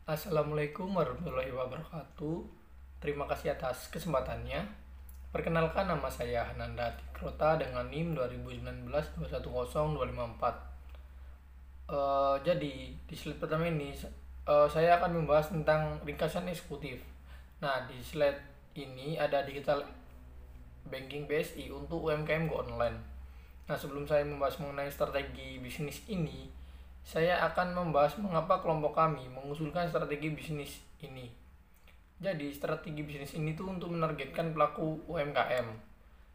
Assalamualaikum warahmatullahi wabarakatuh. Terima kasih atas kesempatannya. Perkenalkan, nama saya Hananda Tikrota dengan NIM 2019 Jadi di slide pertama ini saya akan membahas tentang ringkasan eksekutif. Nah, di slide ini ada digital banking BSI untuk UMKM Go Online. Nah, sebelum saya membahas mengenai strategi bisnis ini, saya akan membahas mengapa kelompok kami mengusulkan strategi bisnis ini. Jadi, strategi bisnis ini tuh untuk menargetkan pelaku UMKM.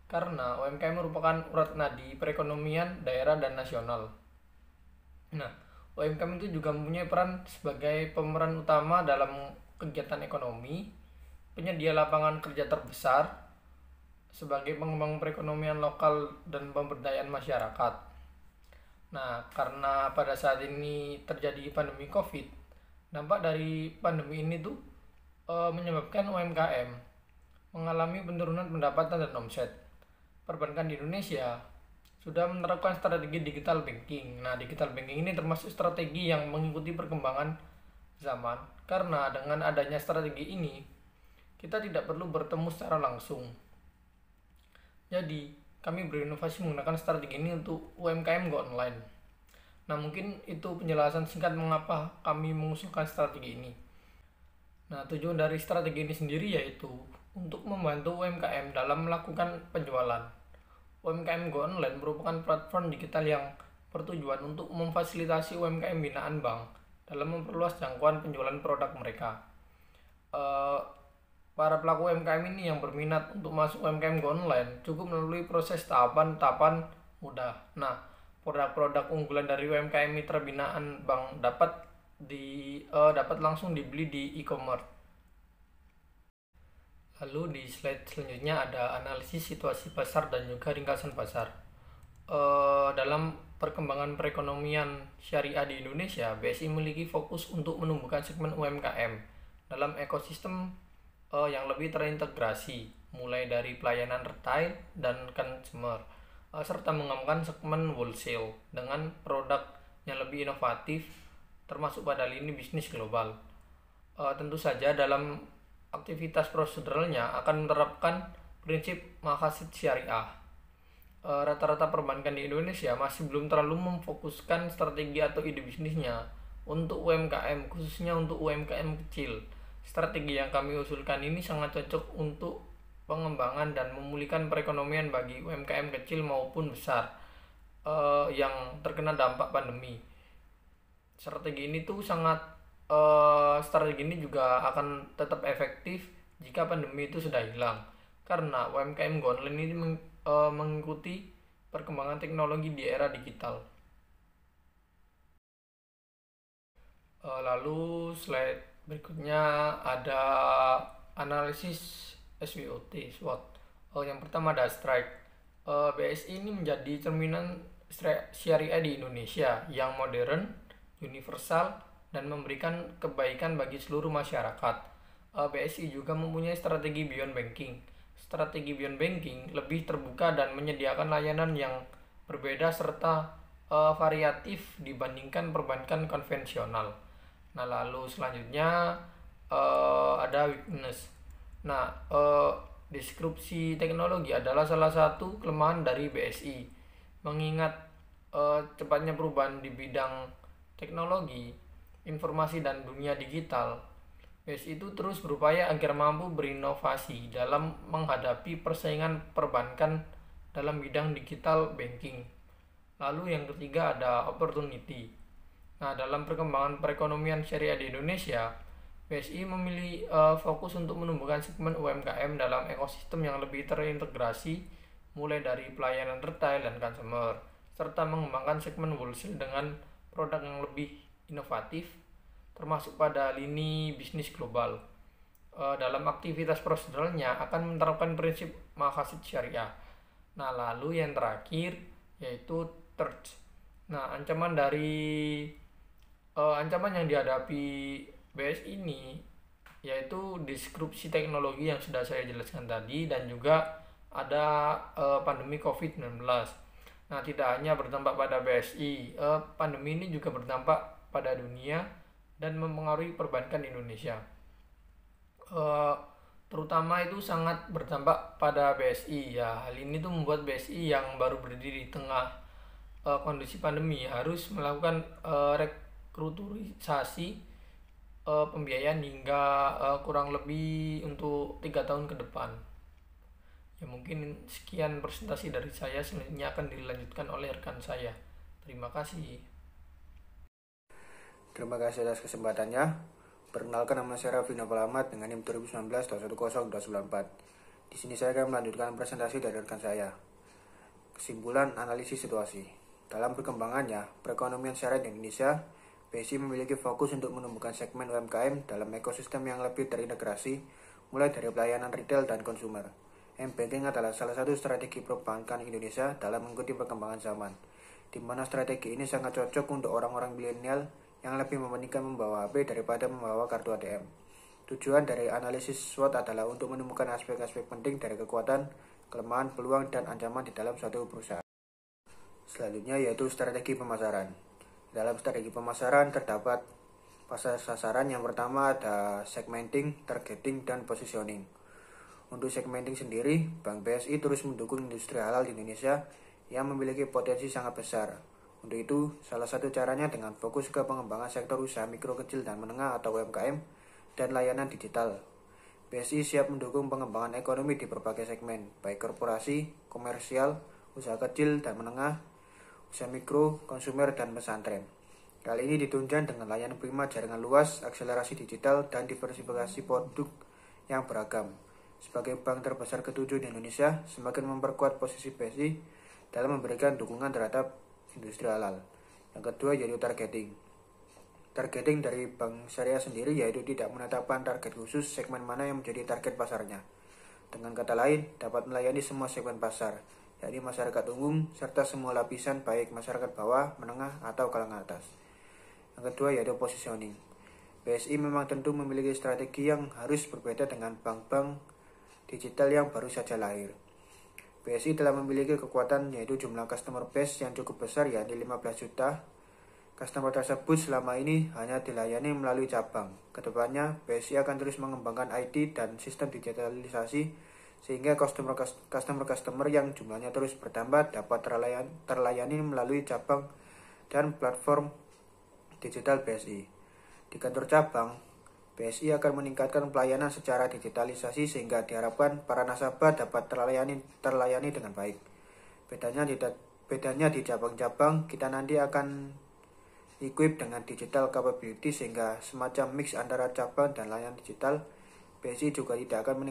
Karena UMKM merupakan urat nadi perekonomian daerah dan nasional. Nah, UMKM itu juga mempunyai peran sebagai pemeran utama dalam kegiatan ekonomi, penyedia lapangan kerja terbesar, sebagai pengembang perekonomian lokal dan pemberdayaan masyarakat. Nah, karena pada saat ini terjadi pandemi COVID, dampak dari pandemi ini tuh menyebabkan UMKM mengalami penurunan pendapatan dan omset. Perbankan di Indonesia sudah menerapkan strategi digital banking. Nah, digital banking ini termasuk strategi yang mengikuti perkembangan zaman, karena dengan adanya strategi ini kita tidak perlu bertemu secara langsung. Jadi, kami berinovasi menggunakan strategi ini untuk UMKM Go Online. Nah, mungkin itu penjelasan singkat mengapa kami mengusulkan strategi ini. Nah, tujuan dari strategi ini sendiri yaitu untuk membantu UMKM dalam melakukan penjualan. UMKM Go Online merupakan platform digital yang bertujuan untuk memfasilitasi UMKM binaan bank dalam memperluas jangkauan penjualan produk mereka. Para pelaku UMKM ini yang berminat untuk masuk UMKM Go Online cukup melalui proses tahapan-tahapan mudah. Nah, produk-produk unggulan dari UMKM mitra binaan bank dapat langsung dibeli di e-commerce. Lalu di slide selanjutnya ada analisis situasi pasar dan juga ringkasan pasar. Dalam perkembangan perekonomian syariah di Indonesia, BSI memiliki fokus untuk menumbuhkan segmen UMKM dalam ekosistem yang lebih terintegrasi, mulai dari pelayanan retail dan consumer, serta mengembangkan segmen wholesale dengan produk yang lebih inovatif termasuk pada lini bisnis global. Tentu saja dalam aktivitas proseduralnya akan menerapkan prinsip maqasid syariah. Rata-rata perbankan di Indonesia masih belum terlalu memfokuskan strategi atau ide bisnisnya untuk UMKM, khususnya untuk UMKM kecil. Strategi yang kami usulkan ini sangat cocok untuk pengembangan dan memulihkan perekonomian bagi UMKM kecil maupun besar yang terkena dampak pandemi. Strategi ini juga akan tetap efektif jika pandemi itu sudah hilang, karena UMKM Go Online ini mengikuti perkembangan teknologi di era digital. Lalu slide berikutnya ada analisis SWOT. Yang pertama ada strike. BSI ini menjadi cerminan syariah di Indonesia yang modern, universal, dan memberikan kebaikan bagi seluruh masyarakat. BSI juga mempunyai strategi beyond banking. Strategi beyond banking lebih terbuka dan menyediakan layanan yang berbeda serta variatif dibandingkan perbankan konvensional. Nah, lalu selanjutnya ada weakness. Nah, disrupsi teknologi adalah salah satu kelemahan dari BSI. Mengingat cepatnya perubahan di bidang teknologi, informasi dan dunia digital, BSI itu terus berupaya agar mampu berinovasi dalam menghadapi persaingan perbankan dalam bidang digital banking. Lalu yang ketiga ada opportunity. Nah, dalam perkembangan perekonomian syariah di Indonesia, BSI memilih fokus untuk menumbuhkan segmen UMKM dalam ekosistem yang lebih terintegrasi, mulai dari pelayanan retail dan consumer, serta mengembangkan segmen wholesale dengan produk yang lebih inovatif, termasuk pada lini bisnis global. Dalam aktivitas proseduralnya akan menerapkan prinsip maqasid syariah. Nah, lalu yang terakhir yaitu third. Nah, ancaman yang dihadapi BSI ini yaitu disrupsi teknologi yang sudah saya jelaskan tadi, dan juga ada pandemi COVID-19. Nah, tidak hanya berdampak pada BSI, pandemi ini juga berdampak pada dunia dan mempengaruhi perbankan di Indonesia. Eh, Terutama itu sangat berdampak pada BSI. Ya, hal ini tuh membuat BSI yang baru berdiri di tengah kondisi pandemi harus melakukan restrukturisasi pembiayaan hingga kurang lebih untuk 3 tahun ke depan. Ya, mungkin sekian presentasi dari saya, selanjutnya akan dilanjutkan oleh rekan saya. Terima kasih. Terima kasih atas kesempatannya. Perkenalkan, nama saya Raffi Novel Ahmad dengan NIM 2019-210-294. Di sini saya akan melanjutkan presentasi dari rekan saya. Kesimpulan analisis situasi. Dalam perkembangannya, perekonomian syariah di Indonesia, BSI memiliki fokus untuk menumbuhkan segmen UMKM dalam ekosistem yang lebih terintegrasi, mulai dari pelayanan retail dan konsumer. M-Banking adalah salah satu strategi perbankan Indonesia dalam mengikuti perkembangan zaman, di mana strategi ini sangat cocok untuk orang-orang milenial yang lebih mementingkan membawa HP daripada membawa kartu ATM. Tujuan dari analisis SWOT adalah untuk menemukan aspek-aspek penting dari kekuatan, kelemahan, peluang, dan ancaman di dalam suatu perusahaan. Selanjutnya yaitu strategi pemasaran. Dalam strategi pemasaran terdapat pasar sasaran. Yang pertama ada segmenting, targeting, dan positioning. Untuk segmenting sendiri, Bank BSI terus mendukung industri halal di Indonesia yang memiliki potensi sangat besar. Untuk itu, salah satu caranya dengan fokus ke pengembangan sektor usaha mikro, kecil, dan menengah atau UMKM dan layanan digital. BSI siap mendukung pengembangan ekonomi di berbagai segmen, baik korporasi, komersial, usaha kecil dan menengah, usaha mikro, konsumer, dan pesantren. Kali ini ditunjang dengan layanan prima jaringan luas, akselerasi digital, dan diversifikasi produk yang beragam. Sebagai bank terbesar ke-7 di Indonesia, semakin memperkuat posisi BSI dalam memberikan dukungan terhadap industri halal. Yang kedua yaitu targeting. Targeting dari bank syariah sendiri yaitu tidak menetapkan target khusus segmen mana yang menjadi target pasarnya. Dengan kata lain, dapat melayani semua segmen pasar, yakni masyarakat umum serta semua lapisan baik masyarakat bawah, menengah, atau kalangan atas. Yang kedua yaitu positioning. BSI memang tentu memiliki strategi yang harus berbeda dengan bank-bank digital yang baru saja lahir. BSI telah memiliki kekuatan yaitu jumlah customer base yang cukup besar, yakni 15 juta. Customer tersebut selama ini hanya dilayani melalui cabang. Kedepannya, BSI akan terus mengembangkan IT dan sistem digitalisasi sehingga customer yang jumlahnya terus bertambah dapat terlayani melalui cabang dan platform digital BSI. Di kantor cabang, BSI akan meningkatkan pelayanan secara digitalisasi sehingga diharapkan para nasabah dapat terlayani dengan baik. Bedanya di cabang-cabang, kita nanti akan equip dengan digital capability sehingga semacam mix antara cabang dan layanan digital. BSI juga tidak akan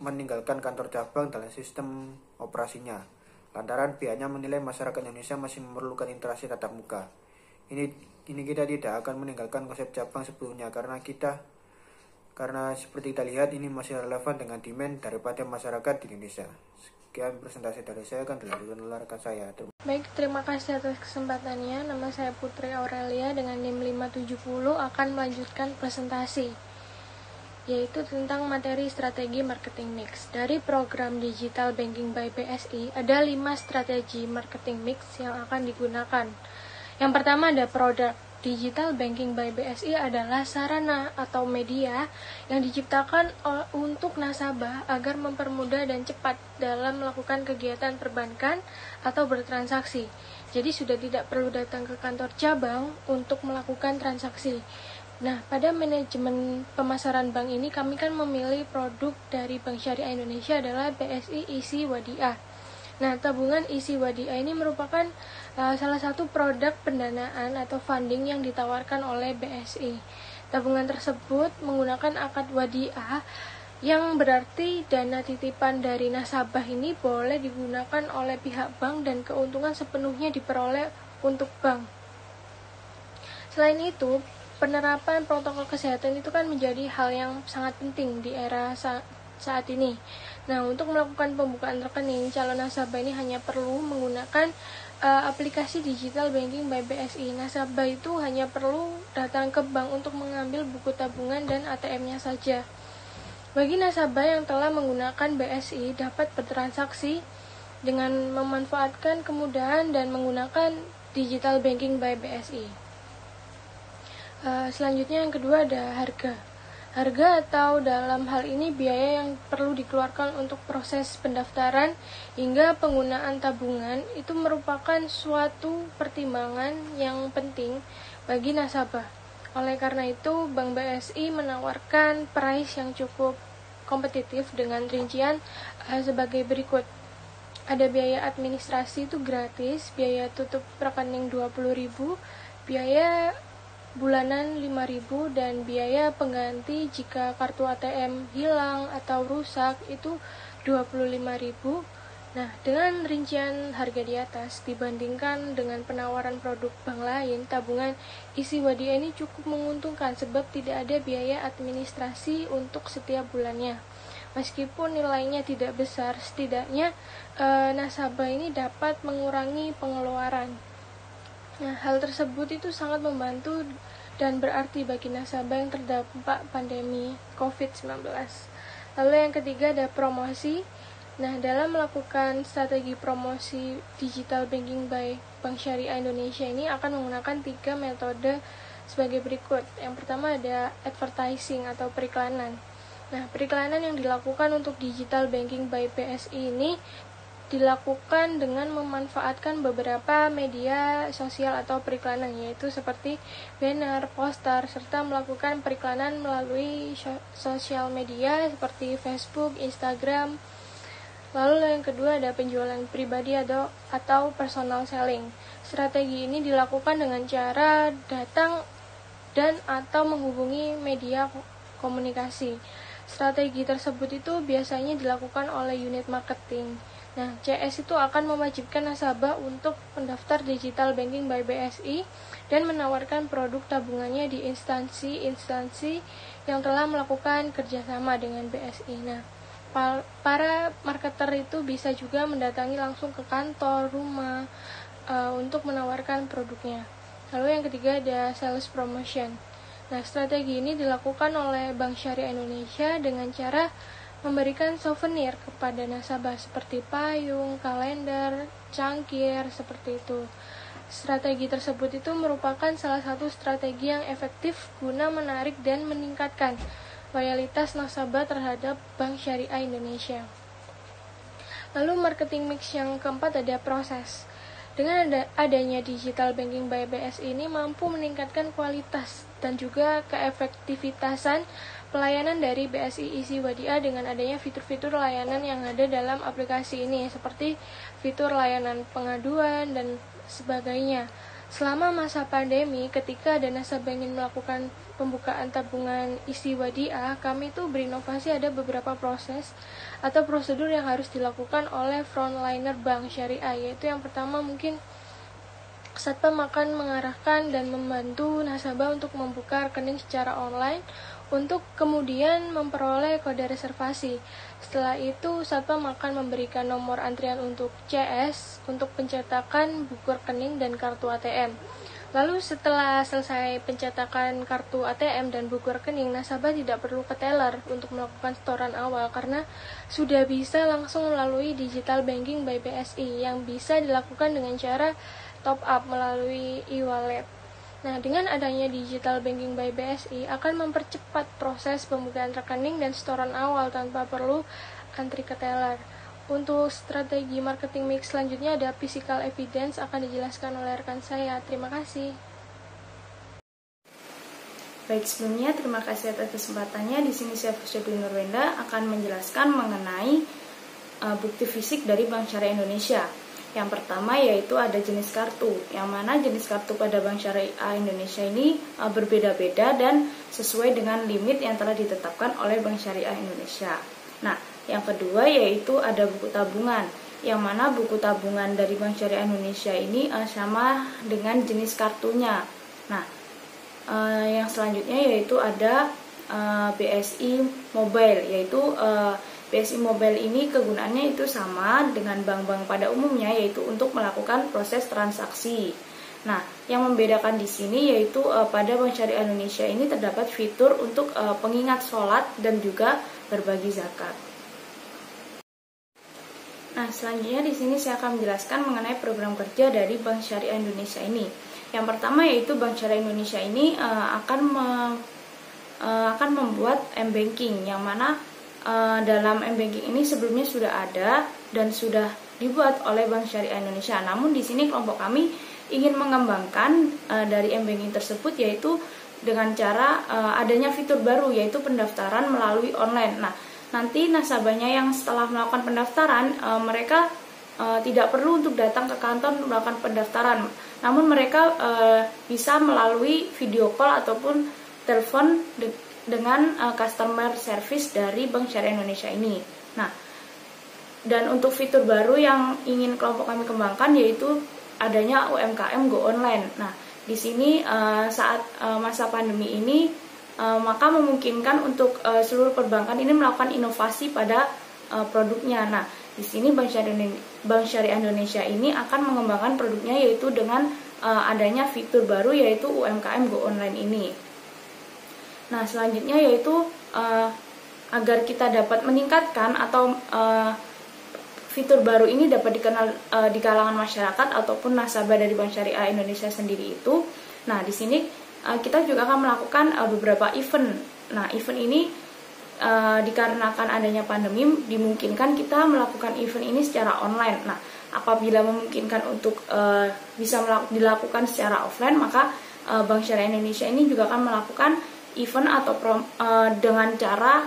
meninggalkan kantor cabang dalam sistem operasinya, lantaran pihaknya menilai masyarakat Indonesia masih memerlukan interaksi tatap muka. Ini kita tidak akan meninggalkan konsep cabang sebelumnya karena seperti kita lihat ini masih relevan dengan demand daripada masyarakat di Indonesia. Sekian presentasi dari saya, akan dilanjutkan oleh rekan saya. Baik, terima kasih atas kesempatannya. Nama saya Putri Aurelia dengan NIM 570 akan melanjutkan presentasi, yaitu tentang materi strategi marketing mix. Dari program Digital Banking by BSI, ada 5 strategi marketing mix yang akan digunakan. Yang pertama ada produk. Digital Banking by BSI adalah sarana atau media yang diciptakan untuk nasabah agar mempermudah dan cepat dalam melakukan kegiatan perbankan atau bertransaksi. Jadi sudah tidak perlu datang ke kantor cabang untuk melakukan transaksi. Nah, pada manajemen pemasaran bank ini kami kan memilih produk dari Bank Syariah Indonesia adalah BSI Isi Wadiah. Nah, tabungan Isi Wadiah ini merupakan salah satu produk pendanaan atau funding yang ditawarkan oleh BSI. Tabungan tersebut menggunakan akad wadiah yang berarti dana titipan dari nasabah ini boleh digunakan oleh pihak bank dan keuntungan sepenuhnya diperoleh untuk bank. Selain itu, penerapan protokol kesehatan itu kan menjadi hal yang sangat penting di era saat ini. Nah, untuk melakukan pembukaan rekening, calon nasabah ini hanya perlu menggunakan aplikasi Digital Banking by BSI. Nasabah itu hanya perlu datang ke bank untuk mengambil buku tabungan dan ATM-nya saja. Bagi nasabah yang telah menggunakan BSI dapat bertransaksi dengan memanfaatkan kemudahan dan menggunakan Digital Banking by BSI. Selanjutnya yang kedua ada harga. Harga atau dalam hal ini biaya yang perlu dikeluarkan untuk proses pendaftaran hingga penggunaan tabungan itu merupakan suatu pertimbangan yang penting bagi nasabah. Oleh karena itu, Bank BSI menawarkan price yang cukup kompetitif dengan rincian sebagai berikut. Ada biaya administrasi itu gratis, biaya tutup rekening 20.000, biaya bulanan 5.000, dan biaya pengganti jika kartu ATM hilang atau rusak itu 25.000. Nah, dengan rincian harga di atas dibandingkan dengan penawaran produk bank lain, tabungan isi Wadia ini cukup menguntungkan sebab tidak ada biaya administrasi untuk setiap bulannya. Meskipun nilainya tidak besar, setidaknya nasabah ini dapat mengurangi pengeluaran. Nah, hal tersebut itu sangat membantu dan berarti bagi nasabah yang terdampak pandemi COVID-19. Lalu yang ketiga ada promosi. Nah, dalam melakukan strategi promosi digital banking by Bank Syariah Indonesia ini akan menggunakan 3 metode sebagai berikut. Yang pertama ada advertising atau periklanan. Nah, periklanan yang dilakukan untuk digital banking by BSI ini dilakukan dengan memanfaatkan beberapa media sosial atau periklanan, yaitu seperti banner, poster, serta melakukan periklanan melalui sosial media seperti Facebook, Instagram. Lalu yang kedua ada penjualan pribadi atau personal selling. Strategi ini dilakukan dengan cara datang dan atau menghubungi media komunikasi. Strategi tersebut itu biasanya dilakukan oleh unit marketing. Nah, CS itu akan mewajibkan nasabah untuk mendaftar digital banking by BSI dan menawarkan produk tabungannya di instansi-instansi yang telah melakukan kerjasama dengan BSI. Nah, para marketer itu bisa juga mendatangi langsung ke kantor, rumah, untuk menawarkan produknya. Lalu yang ketiga ada sales promotion. Nah, strategi ini dilakukan oleh Bank Syariah Indonesia dengan cara memberikan souvenir kepada nasabah seperti payung, kalender, cangkir, seperti itu. Strategi tersebut itu merupakan salah satu strategi yang efektif guna menarik dan meningkatkan loyalitas nasabah terhadap Bank Syariah Indonesia. Lalu marketing mix yang keempat ada proses. Dengan adanya digital banking by BSI ini mampu meningkatkan kualitas dan juga keefektivitasan pelayanan dari BSI Isi Wadia dengan adanya fitur-fitur layanan yang ada dalam aplikasi ini, seperti fitur layanan pengaduan dan sebagainya. Selama masa pandemi, ketika ada nasabah ingin melakukan pembukaan tabungan Isi Wadia, kami tuh berinovasi ada beberapa proses atau prosedur yang harus dilakukan oleh frontliner Bank Syariah, yaitu yang pertama mungkin Satpam akan mengarahkan dan membantu nasabah untuk membuka rekening secara online untuk kemudian memperoleh kode reservasi. Setelah itu, Satpam akan memberikan nomor antrian untuk CS untuk pencetakan buku rekening dan kartu ATM. Lalu setelah selesai pencetakan kartu ATM dan buku rekening, nasabah tidak perlu ke teller untuk melakukan setoran awal karena sudah bisa langsung melalui digital banking by BSI yang bisa dilakukan dengan cara top up melalui e-wallet. Nah, dengan adanya digital banking by BSI akan mempercepat proses pembukaan rekening dan setoran awal tanpa perlu antri ke teller. Untuk strategi marketing mix selanjutnya ada physical evidence akan dijelaskan oleh rekan saya. Terima kasih. Baik, sebelumnya terima kasih atas kesempatannya. Di sini saya Fusjadul Nurwenda akan menjelaskan mengenai bukti fisik dari Bank Syariah Indonesia. Yang pertama yaitu ada jenis kartu, yang mana jenis kartu pada Bank Syariah Indonesia ini berbeda-beda dan sesuai dengan limit yang telah ditetapkan oleh Bank Syariah Indonesia. Nah, yang kedua yaitu ada buku tabungan, yang mana buku tabungan dari Bank Syariah Indonesia ini sama dengan jenis kartunya. Nah, yang selanjutnya yaitu ada BSI Mobile, yaitu BSI Mobile ini kegunaannya itu sama dengan bank-bank pada umumnya, yaitu untuk melakukan proses transaksi. Nah, yang membedakan di sini yaitu pada Bank Syariah Indonesia ini terdapat fitur untuk pengingat sholat dan juga berbagi zakat. Nah, selanjutnya di sini saya akan menjelaskan mengenai program kerja dari Bank Syariah Indonesia ini. Yang pertama yaitu Bank Syariah Indonesia ini akan membuat m-banking, yang mana dalam m-banking ini sebelumnya sudah ada dan sudah dibuat oleh Bank Syariah Indonesia. Namun di sini kelompok kami ingin mengembangkan dari m-banking tersebut, yaitu dengan cara adanya fitur baru, yaitu pendaftaran melalui online. Nah, nanti nasabahnya yang setelah melakukan pendaftaran, mereka tidak perlu untuk datang ke kantor melakukan pendaftaran, namun mereka bisa melalui video call ataupun telepon dengan customer service dari Bank Syariah Indonesia ini. Nah, dan untuk fitur baru yang ingin kelompok kami kembangkan yaitu adanya UMKM Go Online. Nah, di sini saat masa pandemi ini maka memungkinkan untuk seluruh perbankan ini melakukan inovasi pada produknya. Nah, di sini Bank Syariah Indonesia ini akan mengembangkan produknya yaitu dengan adanya fitur baru yaitu UMKM Go Online ini. Nah, selanjutnya yaitu agar kita dapat meningkatkan atau fitur baru ini dapat dikenal di kalangan masyarakat ataupun nasabah dari Bank Syariah Indonesia sendiri itu. Nah, di sini kita juga akan melakukan beberapa event. Nah, event ini dikarenakan adanya pandemi dimungkinkan kita melakukan event ini secara online. Nah, apabila memungkinkan untuk bisa dilakukan secara offline, maka Bank Syariah Indonesia ini juga akan melakukan event atau dengan cara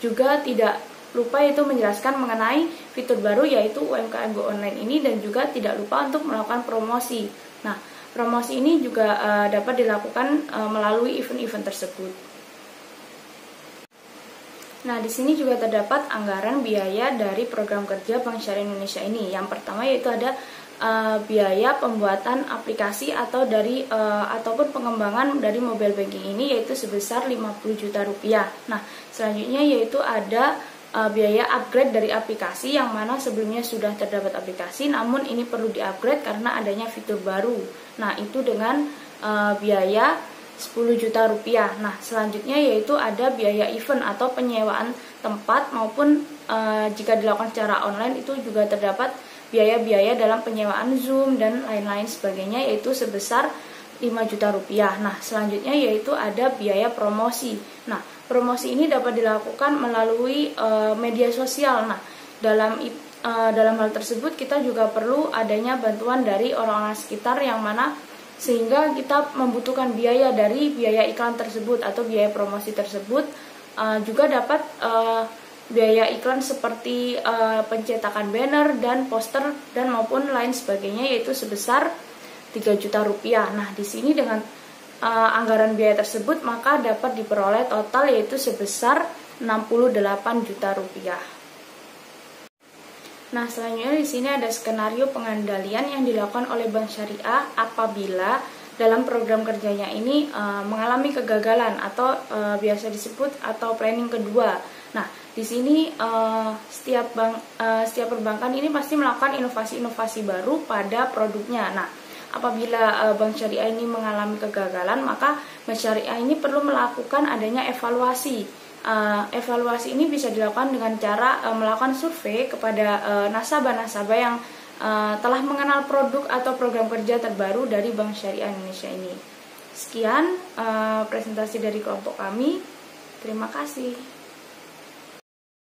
juga tidak lupa yaitu menjelaskan mengenai fitur baru yaitu UMKM Go Online ini, dan juga tidak lupa untuk melakukan promosi. Nah, promosi ini juga dapat dilakukan melalui event-event tersebut. Nah, di sini juga terdapat anggaran biaya dari program kerja Bank Syariah Indonesia ini. Yang pertama yaitu ada biaya pembuatan aplikasi atau ataupun pengembangan dari mobile banking ini yaitu sebesar 50 juta rupiah. Nah, selanjutnya yaitu ada biaya upgrade dari aplikasi yang mana sebelumnya sudah terdapat aplikasi, namun ini perlu di-upgrade karena adanya fitur baru. Nah, itu dengan biaya 10 juta rupiah. Nah, selanjutnya yaitu ada biaya event atau penyewaan tempat maupun jika dilakukan secara online itu juga terdapat biaya-biaya dalam penyewaan Zoom dan lain-lain sebagainya yaitu sebesar 5 juta rupiah. Nah, selanjutnya yaitu ada biaya promosi. Nah, promosi ini dapat dilakukan melalui media sosial. Nah, dalam hal tersebut kita juga perlu adanya bantuan dari orang-orang sekitar yang mana sehingga kita membutuhkan biaya dari biaya iklan tersebut atau biaya promosi tersebut. Juga dapat biaya iklan seperti pencetakan banner dan poster dan maupun lain sebagainya yaitu sebesar 3 juta rupiah. Nah, di sini dengan anggaran biaya tersebut maka dapat diperoleh total yaitu sebesar 68 juta rupiah. Nah, selanjutnya di sini ada skenario pengendalian yang dilakukan oleh Bank Syariah apabila dalam program kerjanya ini mengalami kegagalan atau biasa disebut atau planning kedua. Nah, di sini setiap perbankan ini pasti melakukan inovasi-inovasi baru pada produknya. Nah, apabila Bank Syariah ini mengalami kegagalan, maka Bank Syariah ini perlu melakukan adanya evaluasi. Evaluasi ini bisa dilakukan dengan cara melakukan survei kepada nasabah-nasabah yang telah mengenal produk atau program kerja terbaru dari Bank Syariah Indonesia ini. Sekian presentasi dari kelompok kami. Terima kasih.